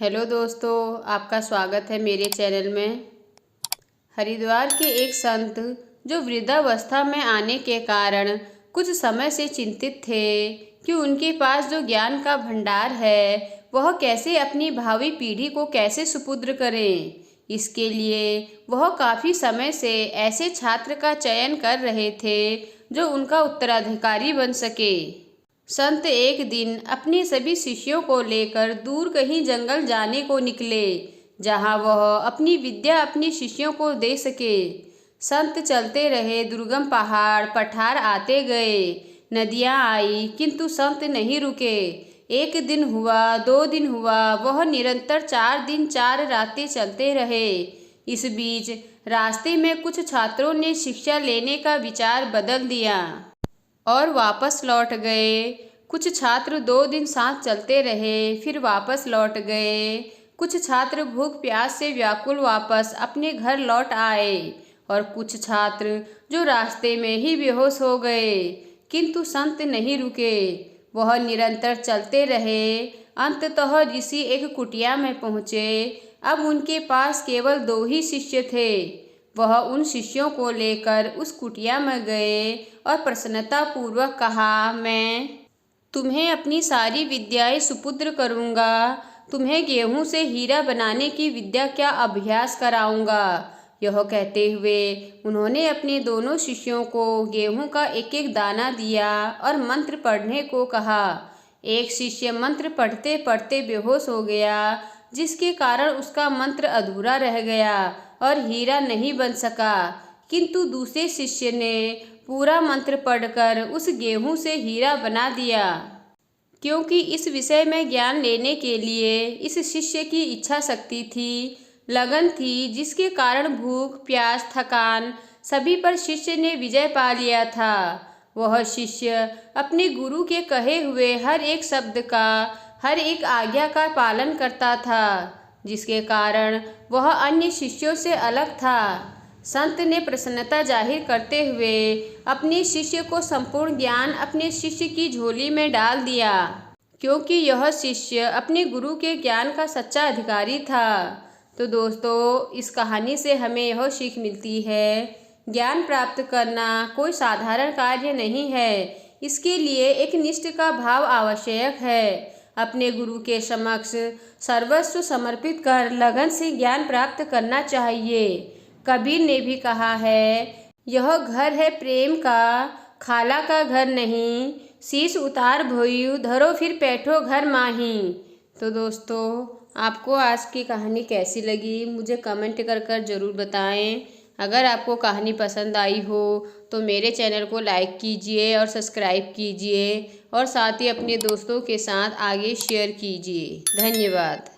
Hello दोस्तों, आपका स्वागत है मेरे चैनल में। हरिद्वार के एक संत जो वृद्धावस्था में आने के कारण कुछ समय से चिंतित थे कि उनके पास जो ज्ञान का भंडार है वह कैसे अपनी भावी पीढ़ी को कैसे सुपुत्र करें। इसके लिए वह काफ़ी समय से ऐसे छात्र का चयन कर रहे थे जो उनका उत्तराधिकारी बन सके। संत एक दिन अपने सभी शिष्यों को लेकर दूर कहीं जंगल जाने को निकले, जहां वह अपनी विद्या अपने शिष्यों को दे सके। संत चलते रहे, दुर्गम पहाड़ पठार आते गए, नदियां आई, किंतु संत नहीं रुके। एक दिन हुआ, 2 दिन हुआ, वह निरंतर 4 दिन 4 रातें चलते रहे। इस बीच रास्ते में कुछ छात्रों ने शिक्षा लेने का विचार बदल दिया और वापस लौट गए। कुछ छात्र 2 दिन साथ चलते रहे, फिर वापस लौट गए। कुछ छात्र भूख प्यास से व्याकुल वापस अपने घर लौट आए और कुछ छात्र जो रास्ते में ही बेहोश हो गए। किंतु संत नहीं रुके, वह निरंतर चलते रहे। अंततः ऋषि एक कुटिया में पहुँचे। अब उनके पास केवल 2 ही शिष्य थे। वह उन शिष्यों को लेकर उस कुटिया में गए और प्रसन्नतापूर्वक कहा, मैं तुम्हें अपनी सारी विद्याएं सुपुत्र करूँगा। तुम्हें गेहूं से हीरा बनाने की विद्या का अभ्यास कराऊँगा। यह कहते हुए उन्होंने अपने दोनों शिष्यों को गेहूं का एक एक दाना दिया और मंत्र पढ़ने को कहा। एक शिष्य मंत्र पढ़ते पढ़ते बेहोश हो गया, जिसके कारण उसका मंत्र अधूरा रह गया और हीरा नहीं बन सका। किंतु दूसरे शिष्य ने पूरा मंत्र पढ़कर उस गेहूं से हीरा बना दिया। क्योंकि इस विषय में ज्ञान लेने के लिए इस शिष्य की इच्छा शक्ति थी, लगन थी, जिसके कारण भूख प्यास थकान सभी पर शिष्य ने विजय पा लिया था। वह शिष्य अपने गुरु के कहे हुए हर एक शब्द का, हर एक आज्ञा का पालन करता था, जिसके कारण वह अन्य शिष्यों से अलग था। संत ने प्रसन्नता जाहिर करते हुए अपने शिष्य को संपूर्ण ज्ञान अपने शिष्य की झोली में डाल दिया, क्योंकि यह शिष्य अपने गुरु के ज्ञान का सच्चा अधिकारी था। तो दोस्तों, इस कहानी से हमें यह सीख मिलती है, ज्ञान प्राप्त करना कोई साधारण कार्य नहीं है। इसके लिए एक निष्ठा का भाव आवश्यक है। अपने गुरु के समक्ष सर्वस्व समर्पित कर लगन से ज्ञान प्राप्त करना चाहिए। कबीर ने भी कहा है, यह घर है प्रेम का, खाला का घर नहीं। शीश उतार भोयू, धरो फिर बैठो घर माही। तो दोस्तों, आपको आज की कहानी कैसी लगी मुझे कमेंट कर ज़रूर बताएं। अगर आपको कहानी पसंद आई हो तो मेरे चैनल को लाइक कीजिए और सब्सक्राइब कीजिए और साथ ही अपने दोस्तों के साथ आगे शेयर कीजिए। धन्यवाद।